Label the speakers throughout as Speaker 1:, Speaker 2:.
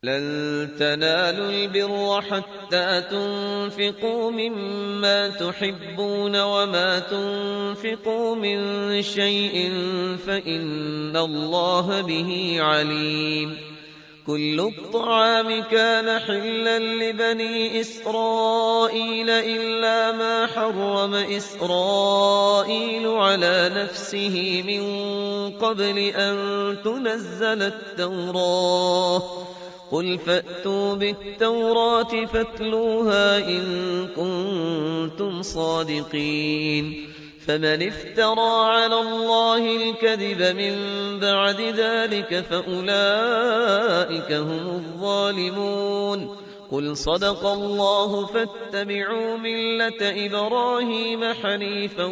Speaker 1: لن تنالوا البر حتى تنفقوا مما تحبون وما تنفقوا من شيء فإن الله به عليم. كل الطعام كان حلا لبني إسرائيل إلا ما حرم إسرائيل على نفسه من قبل أن تنزل التوراة. قل فأتوا بالتوراة فاتلوها إن كنتم صادقين. فمن افترى على الله الكذب من بعد ذلك فأولئك هم الظالمون. قل صدق الله فاتبعوا ملة إبراهيم حنيفا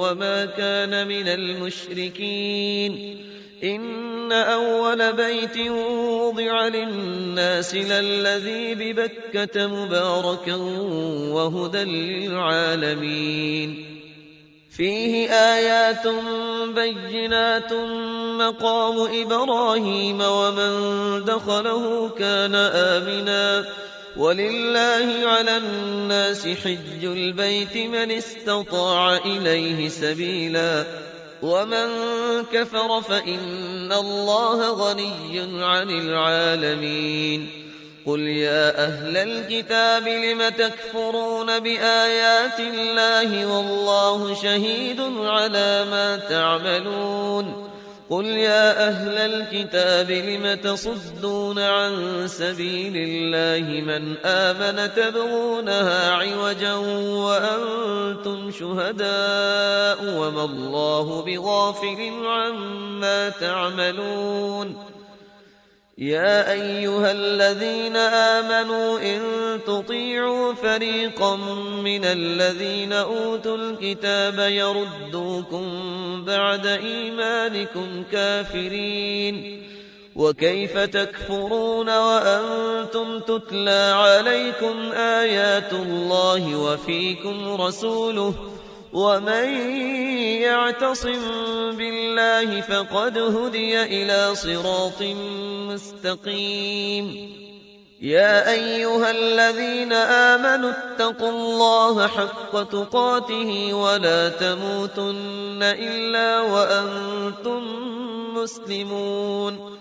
Speaker 1: وما كان من المشركين. إن أول بيت وضع للناس للذي ببكة مباركا وهدى للعالمين. فيه آيات بينات مقام إبراهيم ومن دخله كان آمنا. ولله على الناس حج البيت من استطاع إليه سبيلا ومن كفر فإن الله غني عن العالمين. قل يا أهل الكتاب لم تكفرون بآيات الله والله شهيد على ما تعملون. قل يا أهل الكتاب لم تصدون عن سبيل الله من آمن تبغونها عوجا وأنتم شهداء وما الله بغافل عما تعملون. يا أيها الذين آمنوا إن تطيعوا فريقا من الذين أوتوا الكتاب يردوكم بعد إيمانكم كافرين. وكيف تكفرون وأنتم تتلى عليكم آيات الله وفيكم رسوله ومن يعتصم بالله فقد هدي إلى صراط مستقيم. يا أيها الذين آمنوا اتقوا الله حق تقاته ولا تموتن إلا وأنتم مسلمون.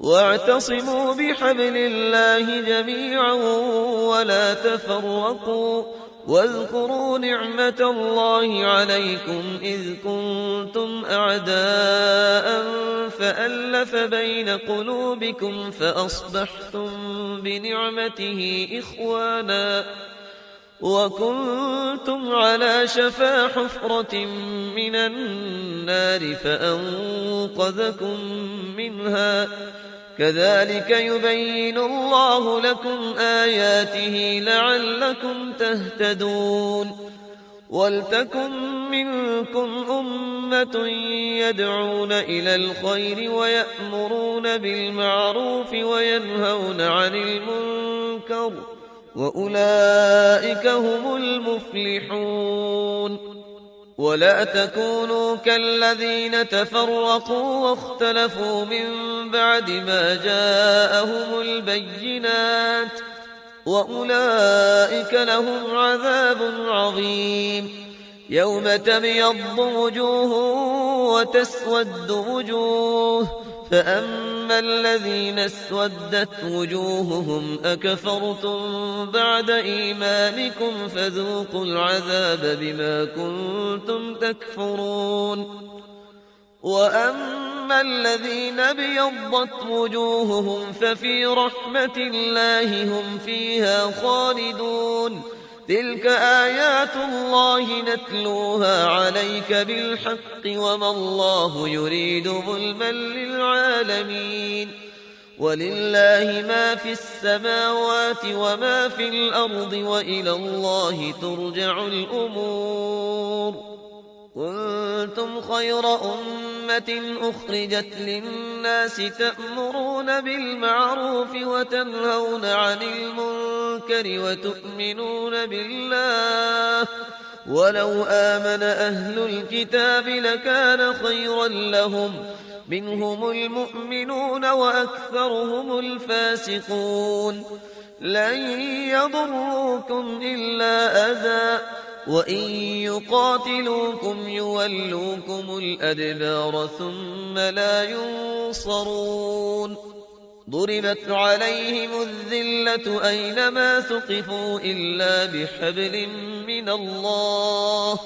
Speaker 1: واعتصموا بحبل الله جميعا ولا تفرقوا. واذكروا نعمة الله عليكم إذ كنتم أعداء فألف بين قلوبكم فأصبحتم بنعمته إخوانا وكنتم على شفا حفرة من النار فأنقذكم منها. كذلك يبين الله لكم آياته لعلكم تهتدون. ولتكن منكم أمة يدعون إلى الخير ويأمرون بالمعروف وينهون عن المنكر وأولئك هم المفلحون. ولا تكونوا كالذين تفرقوا واختلفوا من بعد ما جاءهم البينات وأولئك لهم عذاب عظيم. يوم تبيض وجوه وتسود وجوه فأما الذين اسودت وجوههم أكفرتم بعد إيمانكم فذوقوا العذاب بما كنتم تكفرون. وأما الذين ابيضت وجوههم ففي رحمة الله هم فيها خالدون. تلك آيات الله نتلوها عليك بالحق وما الله يريد ظلما للعالمين. ولله ما في السماوات وما في الأرض وإلى الله ترجع الأمور. كنتم خير أمة أخرجت للناس تأمرون بالمعروف وتنهون عن المنكر وتؤمنون بالله. ولو آمن أهل الكتاب لكان خيرا لهم منهم المؤمنون وأكثرهم الفاسقون. لن يضروكم إلا أذى وإن يقاتلوكم يولوكم الأدبار ثم لا ينصرون. ضربت عليهم الذلة أينما ثقفوا إلا بحبل من الله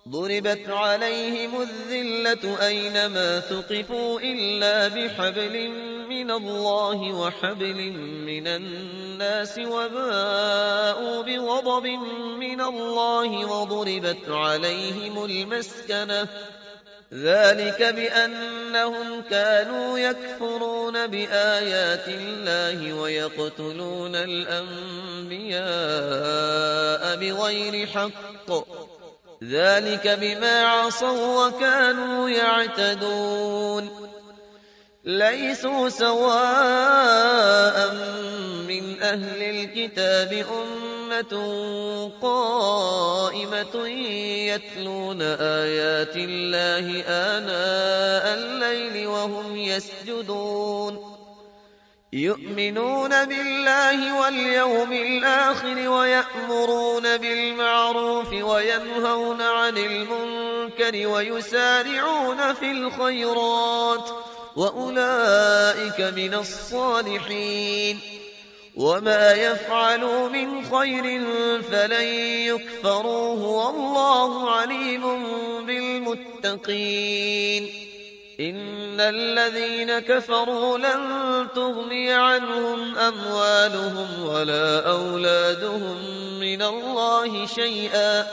Speaker 1: ضربت عليهم الذلة أينما ثقفوا إلا بحبل من الله وحبل من الناس وباءوا بغضب من الله وضربت عليهم المسكنة ذلك بأنهم كانوا يكفرون بآيات الله ويقتلون الأنبياء بغير حق ذلك بما عصوا وكانوا يعتدون. ليسوا سواء من أهل الكتاب أمة قائمة يتلون آيات الله آناء الليل وهم يسجدون يؤمنون بالله واليوم الآخر ويأمرون بالمعروف وينهون عن المنكر ويسارعون في الخيرات وأولئك من الصالحين. وما يفعلوا من خير فلن يكفروه والله عليم بالمتقين. إن الذين كفروا لن تغني عنهم أموالهم ولا أولادهم من الله شيئا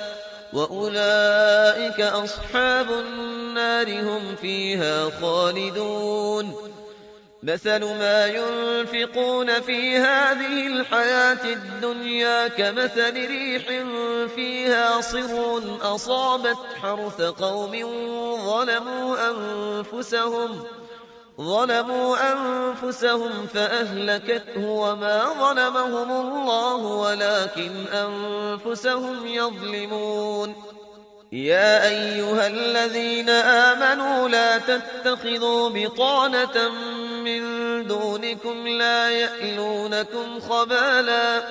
Speaker 1: وأولئك أصحاب النار هم فيها خالدون. مثل ما ينفقون في هذه الحياة الدنيا كمثل ريح فيها صر أصابت حرث قوم ظلموا أنفسهم فأهلكته وما ظلمهم الله ولكن أنفسهم يظلمون. يا أيها الذين آمنوا لا تتخذوا بطانة من دونكم لا يألونكم خبالا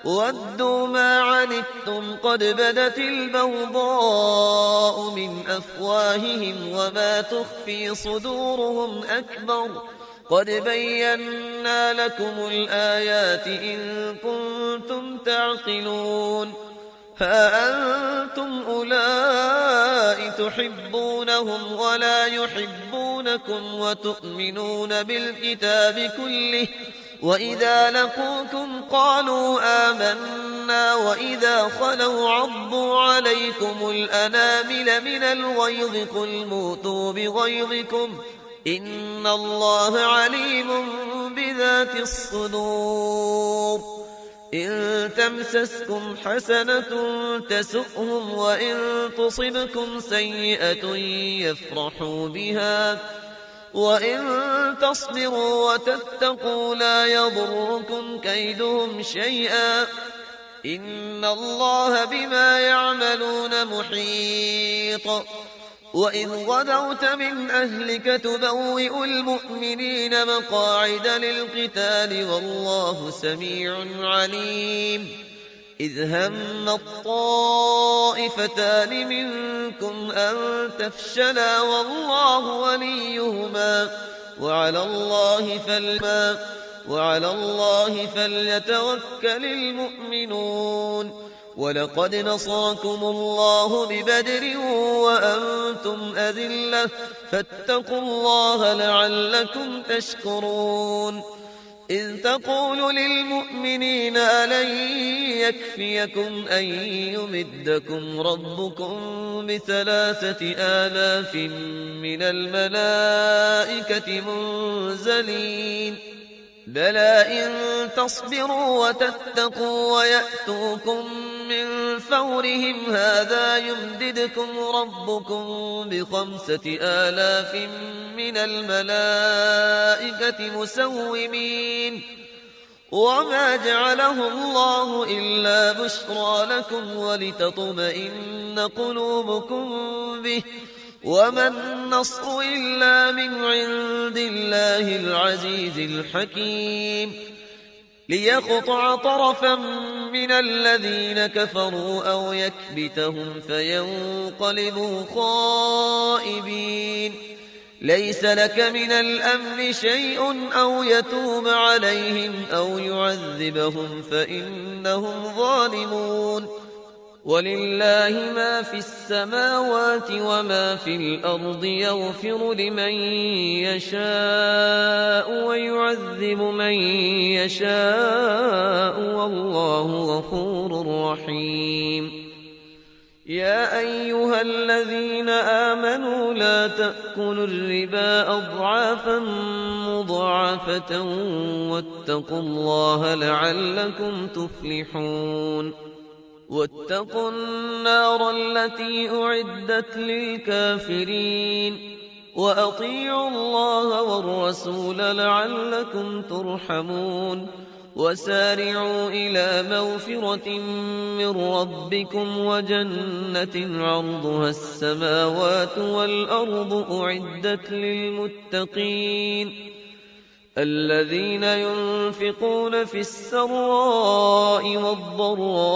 Speaker 1: ودوا ما عنتم قد بدت البغضاء من أفواههم وما تخفي صدورهم أكبر قد بينا لكم الآيات إن كنتم تعقلون. ها أنتم أولئك تحبونهم ولا يحبونكم وتؤمنون بالكتاب كله وإذا لقوكم قالوا آمنا وإذا خلوا عضوا عليكم الأنامل من الغيظ قل موتوا بغيظكم إن الله عليم بذات الصدور. إن تمسسكم حسنة تسؤهم وإن تصبكم سيئة يفرحوا بها وإن تصبروا وتتقوا لا يضركم كيدهم شيئا إن الله بما يعملون محيط. وإذ غدوت من أهلك تبوئ المؤمنين مقاعد للقتال والله سميع عليم. إذ هم الطائفتان منكم أن تفشلا والله وليهما وعلى الله فليتوكل المؤمنون. ولقد نصركم الله ببدر وأنتم أذلة فاتقوا الله لعلكم تشكرون. إذ تقول للمؤمنين ألن يكفيكم أن يمدكم ربكم ب3,000 من الملائكة منزلين بلى إن تصبروا وتتقوا ويأتوكم من فورهم هذا يمددكم ربكم ب5,000 من الملائكة مسومين وما جعله الله إلا بشرى لكم ولتطمئن قلوبكم به وما النصر إلا من عند الله العزيز الحكيم ليقطع طرفا من الذين كفروا أو يكبتهم فينقلبوا خائبين ليس لك من الأمر شيء أو يتوب عليهم أو يعذبهم فإنهم ظالمون ولله ما في السماوات وما في الأرض يغفر لمن يشاء ويعذب من يشاء والله غفور رحيم يا أيها الذين آمنوا لا تأكلوا الربا أضعافا مضاعفة واتقوا الله لعلكم تفلحون واتقوا النار التي أعدت للكافرين وأطيعوا الله والرسول لعلكم ترحمون وسارعوا إلى مغفرة من ربكم وجنة عرضها السماوات والأرض أعدت للمتقين الذين ينفقون في السراء والضراء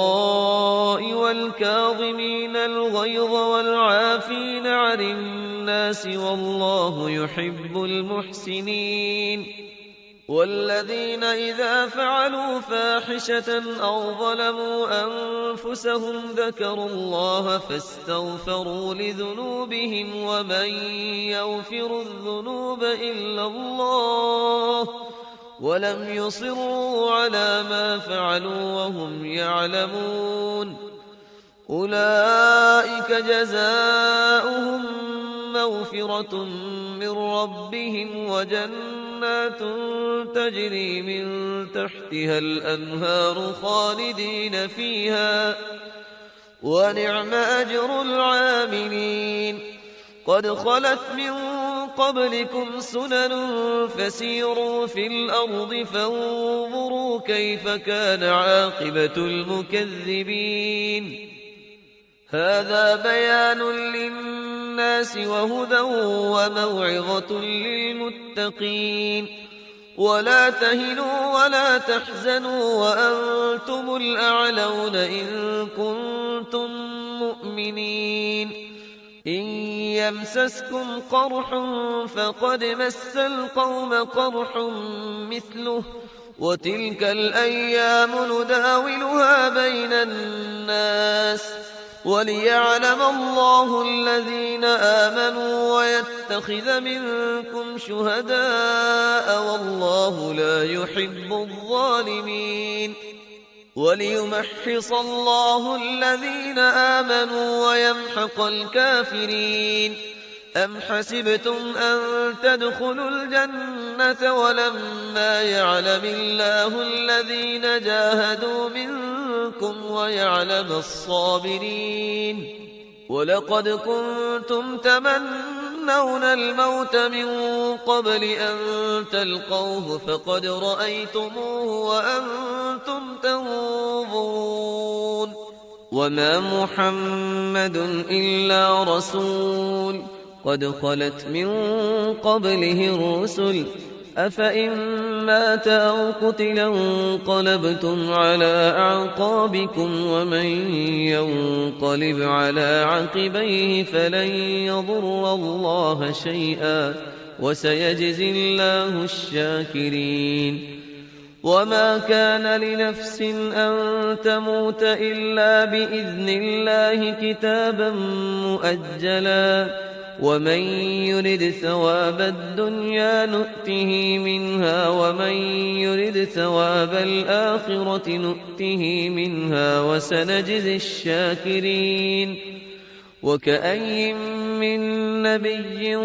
Speaker 1: والكاظمين الغيظ والعافين عن الناس والله يحب المحسنين والذين إذا فعلوا فاحشة أو ظلموا أنفسهم ذكروا الله فاستغفروا لذنوبهم ومن يغفر الذنوب إلا الله ولم يصروا على ما فعلوا وهم يعلمون أولئك جزاؤهم مغفرة من ربهم وجنات تجري من تحتها الأنهار خالدين فيها ونعم أجر العاملين قد خلت من قبلكم سنن فسيروا في الأرض فانظروا كيف كان عاقبة المكذبين هذا بيان للناس وهدى وموعظة للمتقين ولا تهنوا ولا تحزنوا وأنتم الأعلون إن كنتم مؤمنين إن يمسسكم قرح فقد مس القوم قرح مثله وتلك الأيام نداولها بين الناس وليعلم الله الذين آمنوا ويتخذ منكم شهداء والله لا يحب الظالمين وليمحص الله الذين آمنوا ويمحق الكافرين أم حسبتم أن تدخلوا الجنة ولما يعلم الله الذين جاهدوا منكم ويعلم الصابرين ولقد كنتم تمنون الموت من قبل أن تلقوه فقد رأيتموه وأنتم تنظرون وما محمد إلا رسول قد خلت من قبله الرسل أفإن مات أو قتل انقلبتم على أعقابكم ومن ينقلب على عقبيه فلن يضر الله شيئا وسيجزي الله الشاكرين وما كان لنفس أن تموت إلا بإذن الله كتابا مؤجلا ومن يرد ثواب الدنيا نؤته منها ومن يرد ثواب الآخرة نؤته منها وسنجزي الشاكرين وكأي من نبي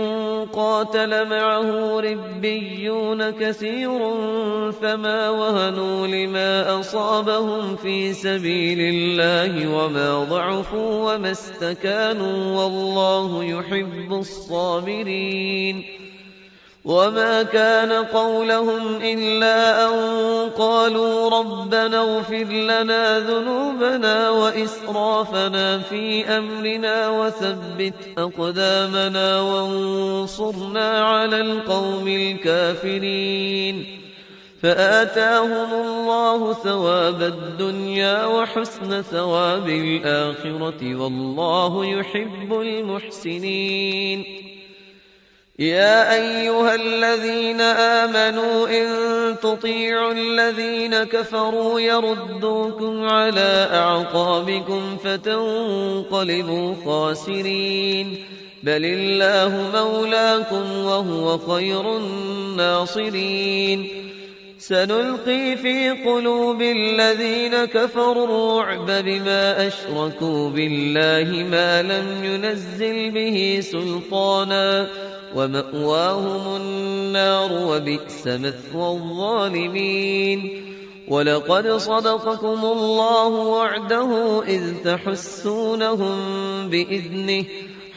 Speaker 1: قاتل معه ربيون كثير فما وهنوا لما أصابهم في سبيل الله وما ضعفوا وما استكانوا والله يحب الصابرين وما كان قولهم إلا أن قالوا ربنا اغفر لنا ذنوبنا وإسرافنا في أمرنا وثبت أقدامنا وانصرنا على القوم الكافرين. فآتاهم الله ثواب الدنيا وحسن ثواب الآخرة والله يحب المحسنين. يا أيها الذين آمنوا إن تطيعوا الذين كفروا يردوكم على أعقابكم فتنقلبوا خاسرين. بل الله مولاكم وهو خير الناصرين. سنلقي في قلوب الذين كفروا الرعب بما أشركوا بالله ما لم ينزل به سلطانا ومأواهم النار وبئس مثوى الظالمين. ولقد صدقكم الله وعده إذ تحسونهم بإذنه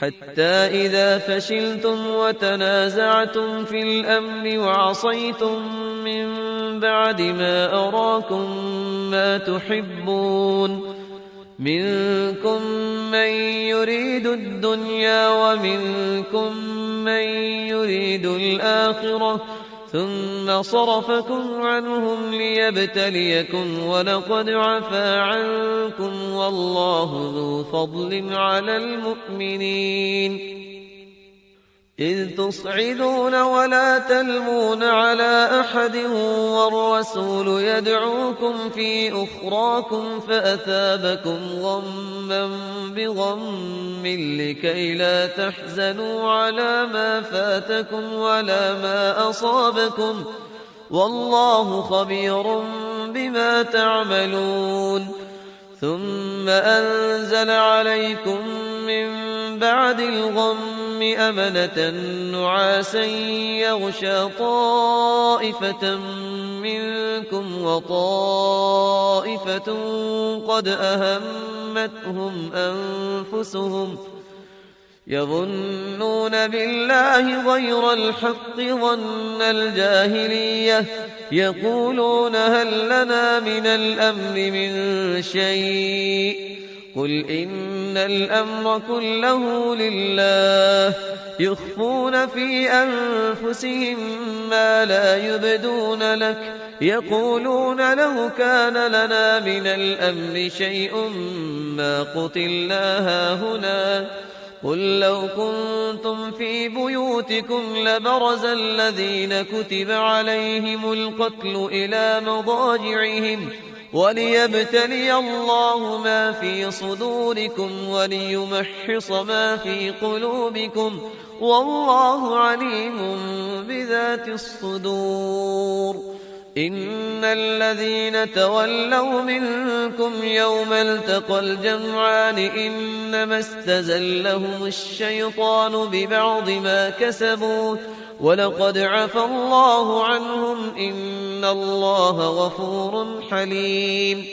Speaker 1: حتى إذا فشلتم وتنازعتم في الأمر وعصيتم من بعد ما أراكم ما تحبون منكم من يريد الدنيا ومنكم من يريد الآخرة ثم صرفكم عنهم ليبتليكم ولقد عفا عنكم والله ذو فضل على المؤمنين. إذ تصعدون ولا تلمون على أحد والرسول يدعوكم في أخراكم فأثابكم غما بغم لكي لا تحزنوا على ما فاتكم ولا ما أصابكم والله خبير بما تعملون. ثم أنزل عليكم من بعد الغم أمنة نعاسا يغشى طائفة منكم وطائفة قد أهمتهم أنفسهم يظنون بالله غير الحق ظن الجاهلية يقولون هل لنا من الأمر من شيء قل إن الأمر كله لله يخفون في أنفسهم ما لا يبدون لك يقولون لو كان لنا من الأمر شيء ما قتلنا هاهنا قل لو كنتم في بيوتكم لبرز الذين كتب عليهم القتل إلى مضاجعهم وليبتلي الله ما في صدوركم وليمحص ما في قلوبكم والله عليم بذات الصدور. إن الذين تولوا منكم يوم التقى الجمعان إنما استزلهم الشيطان ببعض ما كسبوا ولقد عفى الله عنهم إن الله غفور حليم.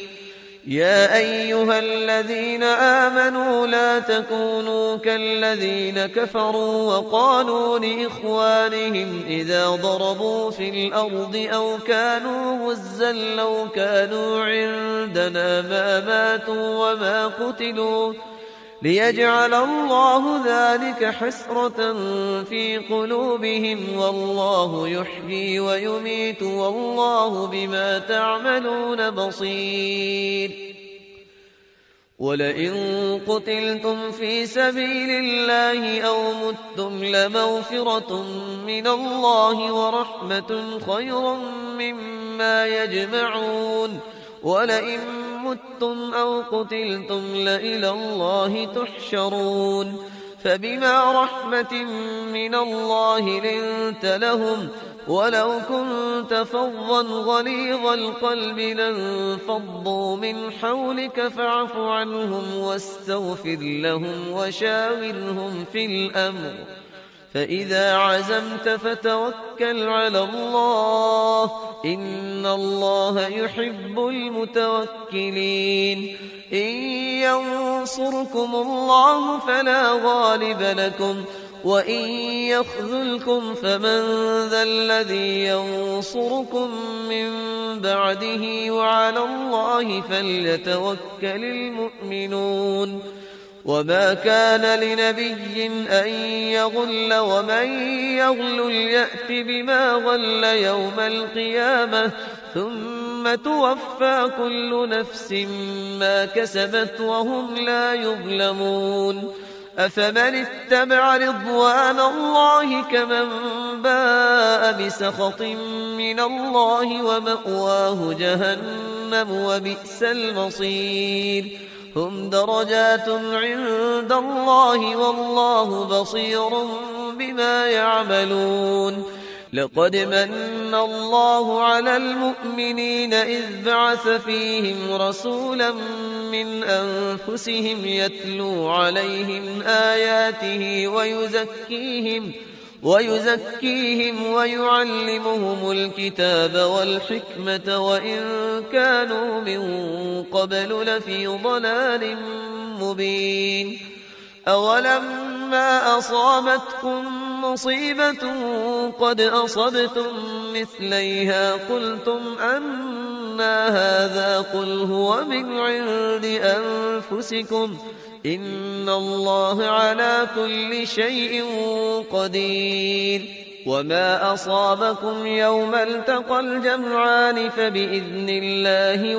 Speaker 1: يا أيها الذين آمنوا لا تكونوا كالذين كفروا وقالوا لإخوانهم إذا ضربوا في الأرض أو كانوا غزا لو كانوا عندنا ما ماتوا وما قتلوا ليجعل الله ذلك حسرة في قلوبهم والله يحيي ويميت والله بما تعملون بصير. ولئن قتلتم في سبيل الله أو متم لمغفرة من الله ورحمة خير مما يجمعون. ولئن متم أو قتلتم لإلى الله تحشرون. فبما رحمة من الله لنت لهم ولو كنت فظا غليظ القلب لانفضوا من حولك فاعف عنهم واستغفر لهم وشاورهم في الأمر فإذا عزمت فتوكل على الله إن الله يحب المتوكلين. إن ينصركم الله فلا غالب لكم وإن يخذلكم فمن ذا الذي ينصركم من بعده وعلى الله فليتوكل المؤمنون وما كان لنبي أن يغل ومن يغل يأت بما غل يوم القيامة ثم توفى كل نفس ما كسبت وهم لا يظلمون أفمن اتبع رضوان الله كمن باء بسخط من الله ومأواه جهنم وبئس المصير هم درجات عند الله والله بصير بما يعملون لقد من الله على المؤمنين إذ بعث فيهم رسولا من أنفسهم يتلو عليهم آياته ويزكيهم ويعلمهم الكتاب والحكمة وإن كانوا من قبل لفي ضلال مبين أولما أصابتكم مصيبة قد أصبتم مثليها قلتم أنى هذا قل هو من عند أنفسكم إن الله على كل شيء قدير وما أصابكم يوم التقى الجمعان فبإذن الله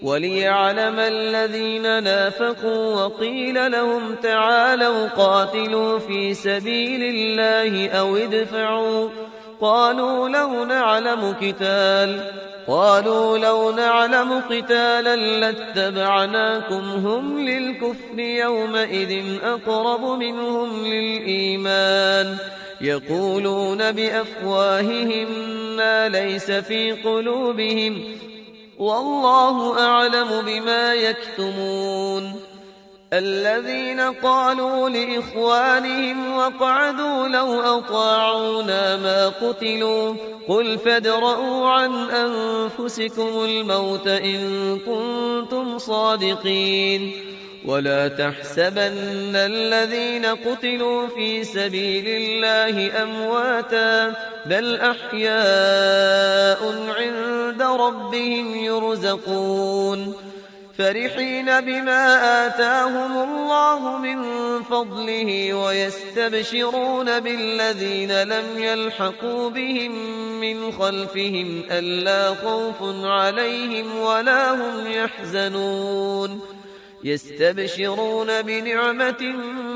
Speaker 1: وليعلم الذين نافقوا وقيل لهم تعالوا قاتلوا في سبيل الله أو ادفعوا قالوا لو نعلم قتالا لاتبعناكم هم للكفر يومئذ أقرب منهم للإيمان يقولون بأفواههم ما ليس في قلوبهم والله أعلم بما يكتمون الذين قالوا لإخوانهم وقعدوا لو أطاعونا ما قتلوا قل فادرءوا عن أنفسكم الموت إن كنتم صادقين ولا تحسبن الذين قتلوا في سبيل الله أمواتا بل أحياء عند ربهم يرزقون فرحين بما آتاهم الله من فضله ويستبشرون بالذين لم يلحقوا بهم من خلفهم ألا خوف عليهم ولا هم يحزنون يستبشرون بنعمة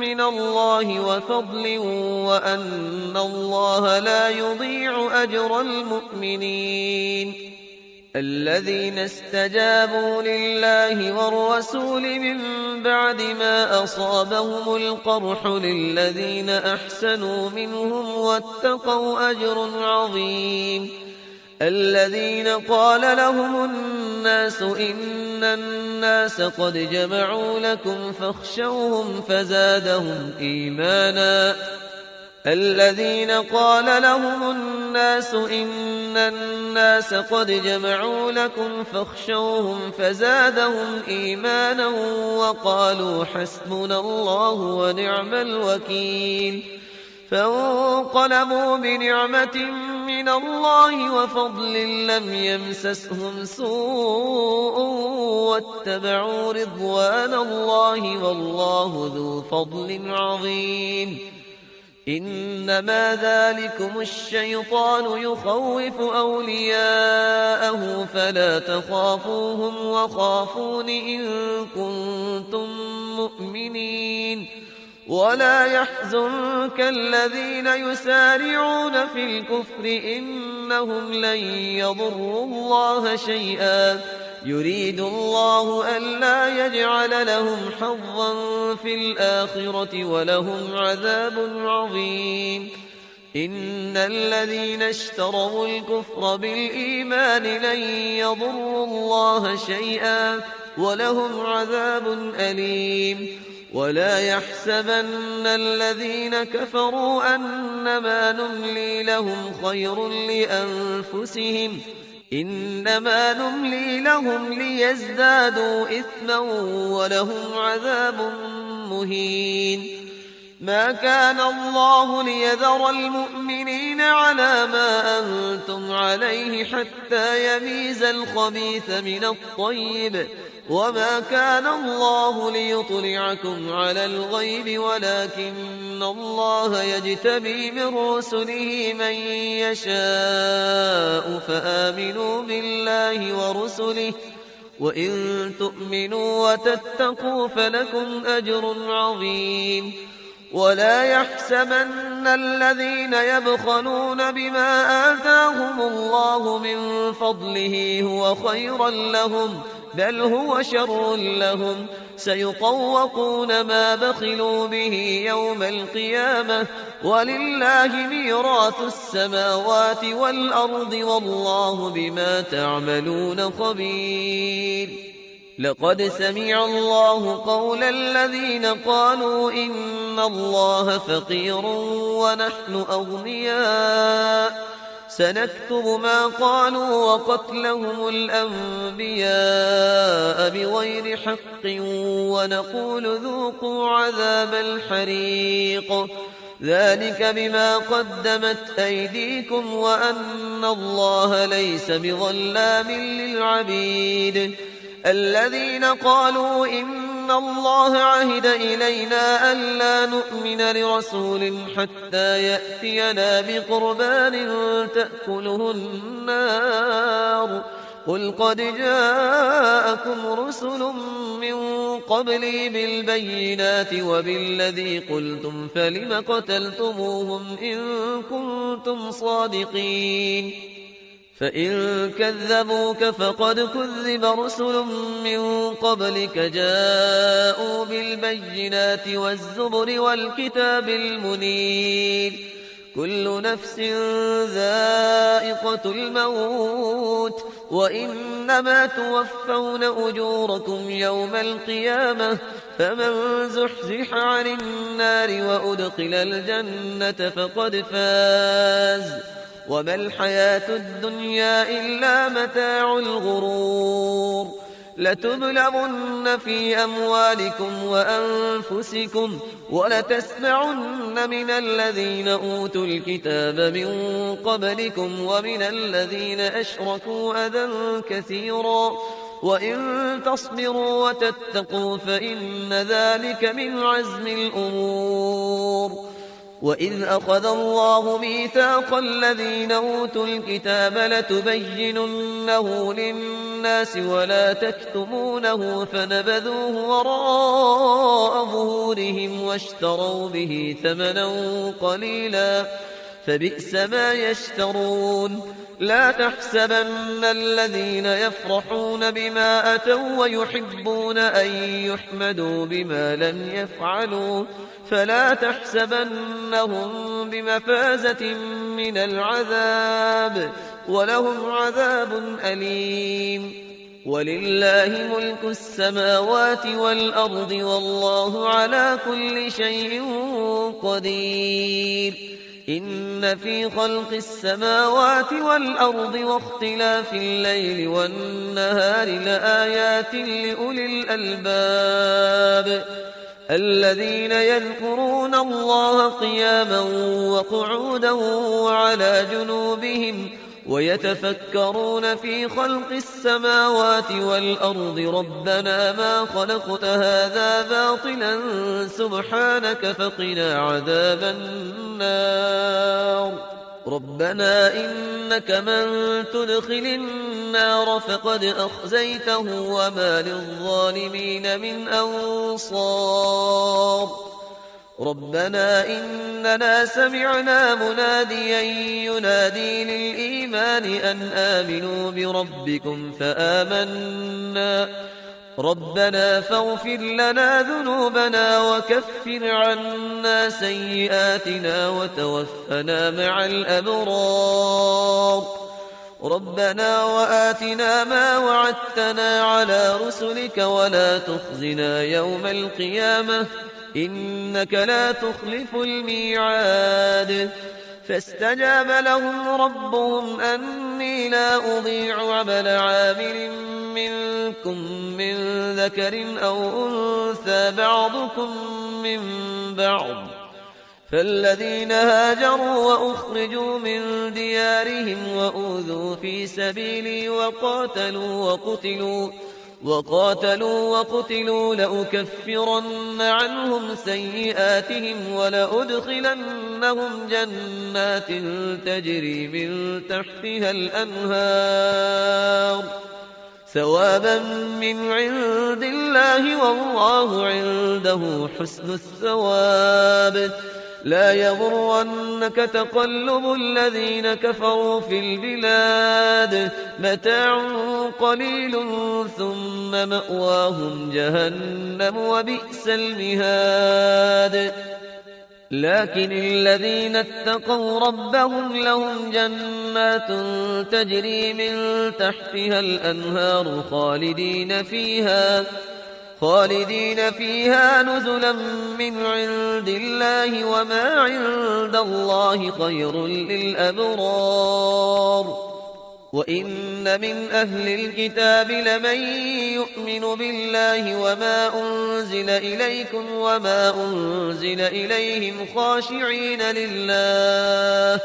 Speaker 1: من الله وفضل وأن الله لا يضيع أجر المؤمنين الذين استجابوا لله والرسول من بعد ما أصابهم القرح للذين أحسنوا منهم واتقوا أجر عظيم الذين قال لهم الناس إن الناس قد جمعوا لكم فاخشوهم فزادهم إيمانا الذين قال لهم الناس إن الناس قد جمعوا لكم فاخشوهم فزادهم إيمانا وقالوا حسبنا الله ونعم الوكيل فانقلبوا بنعمة من الله وفضل لم يمسسهم سوء واتبعوا رضوان الله والله ذو فضل عظيم إنما ذلكم الشيطان يخوف أولياءه فلا تخافوهم وخافون إن كنتم مؤمنين ولا يحزنك الذين يسارعون في الكفر إنهم لن يضروا الله شيئا يريد الله ألا يجعل لهم حظا في الآخرة ولهم عذاب عظيم إن الذين اشتروا الكفر بالإيمان لن يضروا الله شيئا ولهم عذاب أليم ولا يحسبن الذين كفروا أنما نملي لهم خير لأنفسهم إنما نملي لهم ليزدادوا إثما ولهم عذاب مهين. ما كان الله ليذر المؤمنين على ما أنتم عليه حتى يميز الخبيث من الطيب، وما كان الله ليطلعكم على الغيب ولكن الله يجتبي من رسله من يشاء، فآمنوا بالله ورسله، وإن تؤمنوا وتتقوا فلكم أجر عظيم. ولا يحسبن الذين يبخلون بما آتاهم الله من فضله هو خيرا لهم، بل هو شر لهم، سيطوقون ما بخلوا به يوم القيامة، ولله ميراث السماوات والأرض والله بما تعملون خبير. لقد سمع الله قول الذين قالوا إن الله فقير ونحن أغنياء، سنكتب ما قالوا وقتلهم الأنبياء بغير حق ونقول ذوقوا عذاب الحريق، ذلك بما قدمت أيديكم وأن الله ليس بظلام للعبيد. الذين قالوا إن الله عهد إلينا ألا نؤمن لرسول حتى يأتينا بقربان تأكله النار، قل قد جاءكم رسل من قبلي بالبينات وبالذي قلتم فلم قتلتموهم إن كنتم صادقين. فإن كذبوك فقد كذب رسل من قبلك جاءوا بالبينات والزبر والكتاب المنير، كل نفس ذائقة الموت وإنما توفون أجوركم يوم القيامة، فمن زحزح عن النار وأدخل الجنة فقد فاز، وما الحياة الدنيا إلا متاع الغرور. لتبلغن في أموالكم وأنفسكم ولتسمعن من الذين أوتوا الكتاب من قبلكم ومن الذين أشركوا أذى كثيرا، وإن تصبروا وتتقوا فإن ذلك من عزم الأمور. وإذ أخذ الله ميثاق الذين أوتوا الكتاب لتبيننه للناس ولا تكتمونه فنبذوه وراء ظهورهم واشتروا به ثمنا قليلا فبئس ما يشترون. لا تحسبن الذين يفرحون بما أتوا ويحبون أن يحمدوا بما لم يفعلوا فلا تحسبنهم بمفازة من العذاب ولهم عذاب أليم. ولله ملك السماوات والأرض والله على كل شيء قدير. إن في خلق السماوات والأرض واختلاف الليل والنهار لآيات لأولي الألباب الذين يذكرون الله قياما وقعودا وعلى جنوبهم ويتفكرون في خلق السماوات والأرض ربنا ما خلقت هذا باطلا سبحانك فقنا عذاب النار. ربنا إنك من تدخل النار فقد أخزيته وما للظالمين من أنصار. ربنا إننا سمعنا مناديا ينادي للإيمان أن آمنوا بربكم فآمنا ربنا فاغفر لنا ذنوبنا وكفر عنا سيئاتنا وتوفنا مع الأبرار. ربنا وآتنا ما وعدتنا على رسلك ولا تخزنا يوم القيامة إنك لا تخلف الميعاد. فاستجاب لهم ربهم أني لا أضيع عمل عامل منكم من ذكر أو أنثى بعضكم من بعض. فالذين هاجروا وأخرجوا من ديارهم وأوذوا في سبيلي وقاتلوا وقتلوا لأكفرن عنهم سيئاتهم ولأدخلنهم جنات تجري من تحتها الأنهار ثوابا من عند الله والله عنده حسن الثواب. لا يغرنك تقلب الذين كفروا في البلاد متاع قليل ثم مأواهم جهنم وبئس المهاد. لكن الذين اتقوا ربهم لهم جنات تجري من تحتها الأنهار خالدين فيها نزلا من عند الله وما عند الله خير للأبرار. وإن من أهل الكتاب لمن يؤمن بالله وما أنزل إليكم وما أنزل إليهم خاشعين لله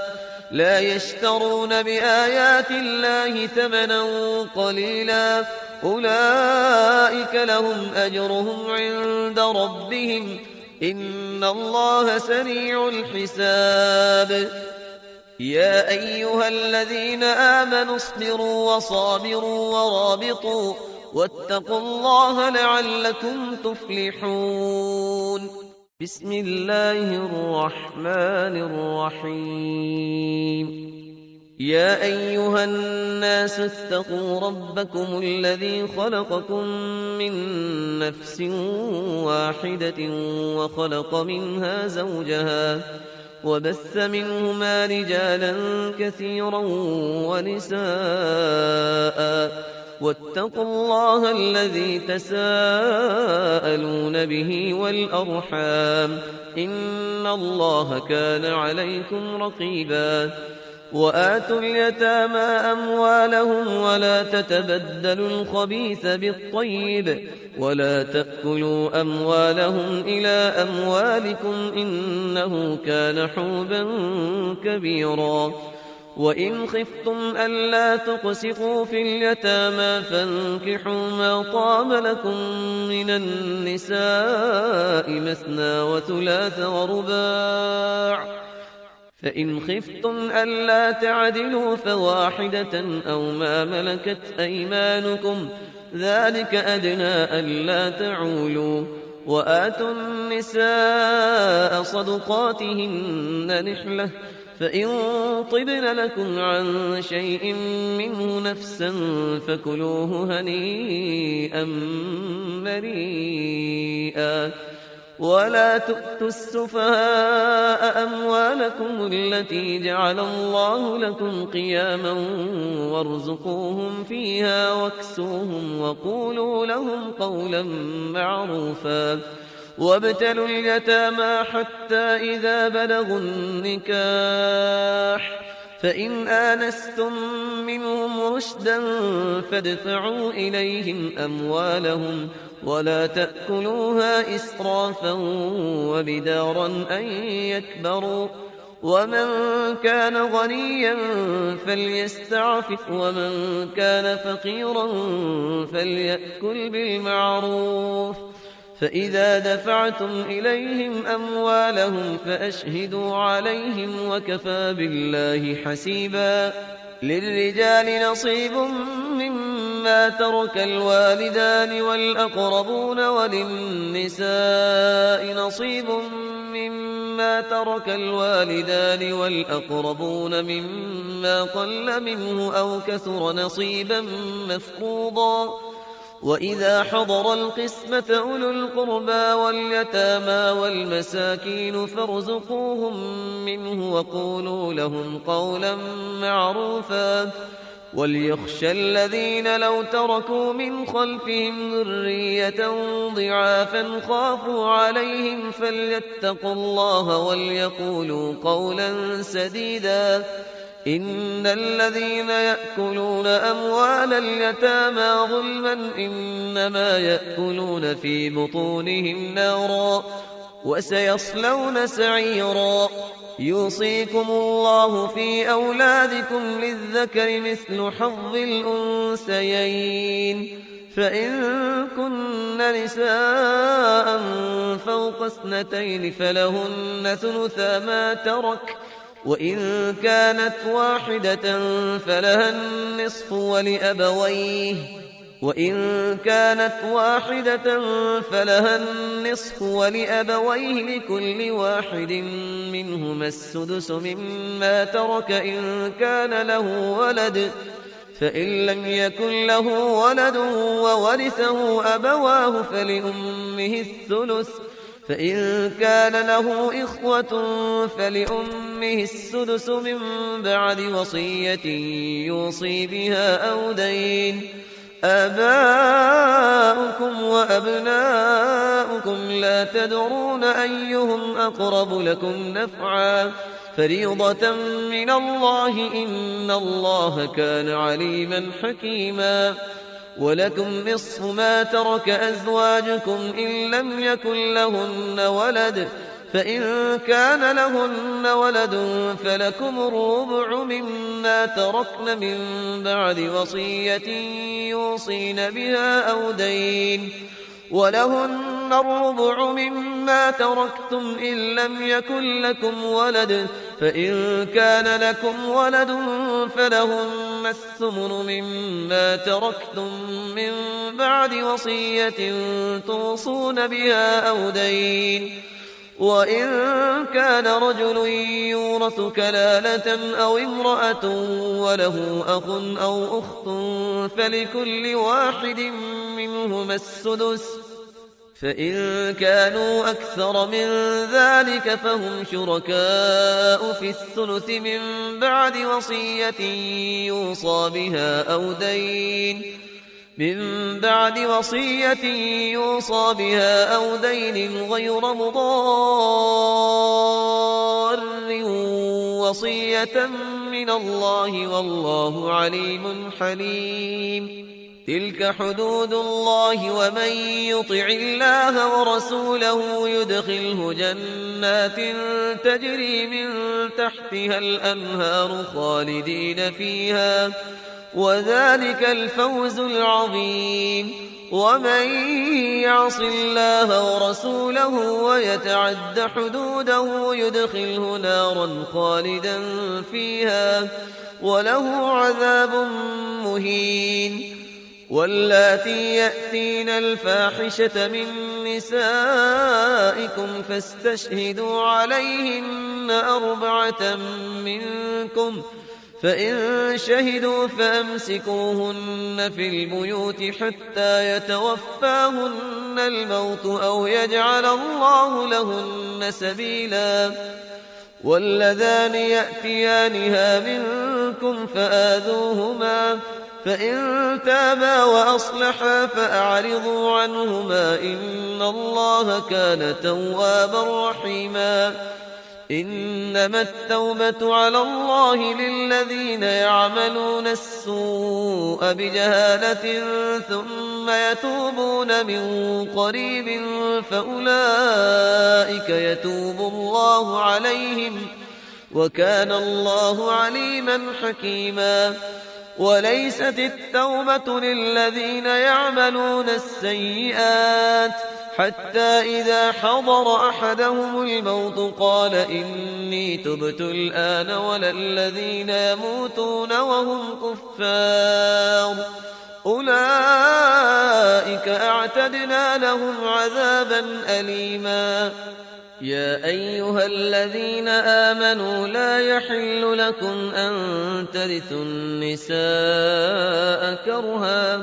Speaker 1: لا يشترون بآيات الله ثمنا قليلا أولئك لهم أجرهم عند ربهم إن الله سريع الحساب. يا أيها الذين آمنوا اصبروا وصابروا ورابطوا واتقوا الله لعلكم تفلحون. بسم الله الرحمن الرحيم. يا أيها الناس اتقوا ربكم الذي خلقكم من نفس واحدة وخلق منها زوجها وبث منهما رجالا كثيرا ونساء واتقوا الله الذي تساءلون به والأرحام إن الله كان عليكم رقيبا. وآتوا اليتامى أموالهم ولا تتبدلوا الخبيث بالطيب ولا تأكلوا أموالهم إلى أموالكم إنه كان حوبا كبيرا. وإن خفتم ألا تقسطوا في اليتامى فانكحوا ما طاب لكم من النساء مثنى وثلاث ورباع فإن خفتم ألا تعدلوا فواحدة أو ما ملكت أيمانكم ذلك أدنى ألا تعولوا. وآتوا النساء صدقاتهن نحلة فإن طبن لكم عن شيء منه نفسا فكلوه هنيئا مريئا. ولا تؤتوا السفهاء أموالكم التي جعل الله لكم قياما وارزقوهم فيها واكسوهم وقولوا لهم قولا معروفا. وابتلوا اليتامى حتى إذا بلغوا النكاح فإن آنستم منهم رشدا فادفعوا إليهم أموالهم ولا تأكلوها إسرافا وبدارا أن يكبروا. ومن كان غنيا فليستعفف ومن كان فقيرا فليأكل بالمعروف. فإذا دفعتم إليهم أموالهم فأشهدوا عليهم وكفى بالله حسيبا. للرجال نصيب مما ترك الوالدان والأقربون وللنساء نصيب مما ترك الوالدان والأقربون مما قل منه أو كثر نصيبا مفروضا. وإذا حضر القسمة أولو القربى واليتامى والمساكين فارزقوهم منه وقولوا لهم قولا معروفا. وليخشى الذين لو تركوا من خلفهم ذرية ضعافا خافوا عليهم فليتقوا الله وليقولوا قولا سديدا. إن الذين يأكلون أموال اليتامى ظلما إنما يأكلون في بطونهم نارا وسيصلون سعيرا. يوصيكم الله في أولادكم للذكر مثل حظ الأنثيين، فإن كن نساء فوق 2 فلهن ثلثا ما ترك، وإن كانت واحدة فلها النصف ولأبويه لكل واحد منهما السدس مما ترك إن كان له ولد، فإن لم يكن له ولد وورثه أبواه فلأمه الثلث، فإن كان له إخوة فلأمه السدس من بعد وصية يوصي بها أو دين. آباؤكم وأبناؤكم لا تدرون أيهم أقرب لكم نفعا فريضة من الله إن الله كان عليما حكيما. ولكم نصف ما ترك أزواجكم إن لم يكن لهن ولد، فإن كان لهن ولد فلكم الربع مما تركن من بعد وصية يوصين بها أو دين، ولهن الربع مما تركتم إن لم يكن لكم ولد، فإن كان لكم ولد فلهن الثمن مما تركتم من بعد وصية توصون بها أو دين. وإن كان رجل يورث كلالة أو امرأة وله أخ أو أخت فلكل واحد منهما السدس، فإن كانوا أكثر من ذلك فهم شركاء في الثلث من بعد وصية يوصى بها أو دين غير مضار وصية من الله والله عليم حليم. تلك حدود الله ومن يطع الله ورسوله يدخله جنات تجري من تحتها الأنهار خالدين فيها وذلك الفوز العظيم. ومن يعص الله ورسوله ويتعد حدوده يدخله نارا خالدا فيها وله عذاب مهين. واللاتي يأتين الفاحشة من نسائكم فاستشهدوا عليهن 4 منكم، فإن شهدوا فأمسكوهن في البيوت حتى يتوفاهن الموت أو يجعل الله لهن سبيلا. واللذان يأتيانها منكم فآذوهما، فإن تابا وأصلحا فأعرضوا عنهما إن الله كان توابا رحيما. إنما التوبة على الله للذين يعملون السوء بجهالة ثم يتوبون من قريب فأولئك يتوب الله عليهم وكان الله عليما حكيما. وليست التوبة للذين يعملون السيئات حتى إذا حضر أحدهم الموت قال إني تبت الآن ولا الذين يموتون وهم كفار أولئك أعتدنا لهم عذابا أليما. يا أيها الذين آمنوا لا يحل لكم أن ترثوا النساء كرها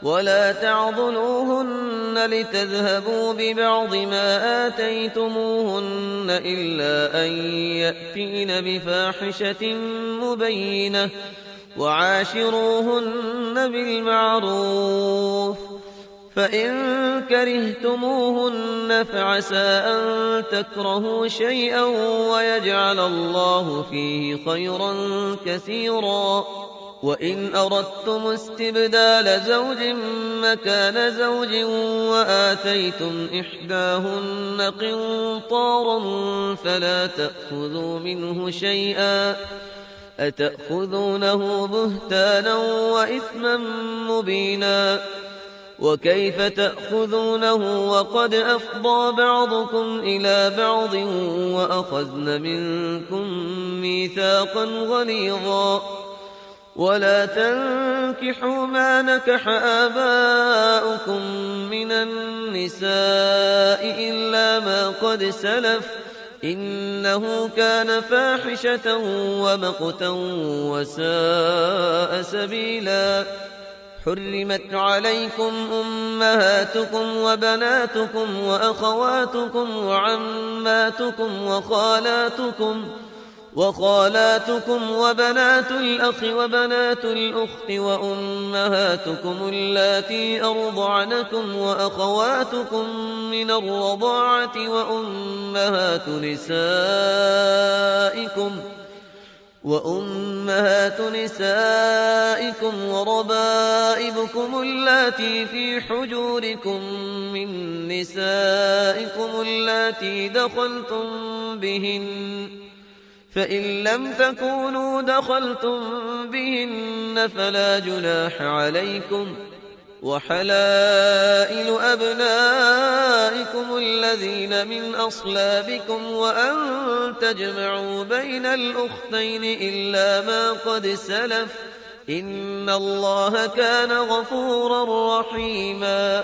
Speaker 1: ولا تعضلوهن لتذهبوا ببعض ما آتيتموهن إلا أن يأتين بفاحشة مبينة وعاشروهن بالمعروف، فإن كرهتموهن فعسى أن تكرهوا شيئا ويجعل الله فيه خيرا كثيرا. وإن أردتم استبدال زوج مكان زوج وآتيتم إحداهن قنطارا فلا تأخذوا منه شيئا، أتأخذونه بهتانا وإثما مبينا. وكيف تأخذونه وقد أفضى بعضكم إلى بعض وأخذن منكم ميثاقا غليظا. ولا تنكحوا ما نكح آباؤكم من النساء إلا ما قد سلف، إنه كان فاحشة ومقتا وساء سبيلا. حرمت عليكم أمهاتكم وبناتكم وأخواتكم وعماتكم وخالاتكم وبنات الأخ وبنات الأخت وأمهاتكم اللاتي أرضعنكم وأخواتكم من الرضاعة وأمهات نسائكم وربائبكم اللاتي في حجوركم من نسائكم اللاتي دخلتم بهن، فإن لم تكونوا دخلتم بهن فلا جناح عليكم. وحلائل أبنائكم الذين من أصلابكم وأن تجمعوا بين الأختين إلا ما قد سلف، إن الله كان غفورا رحيما.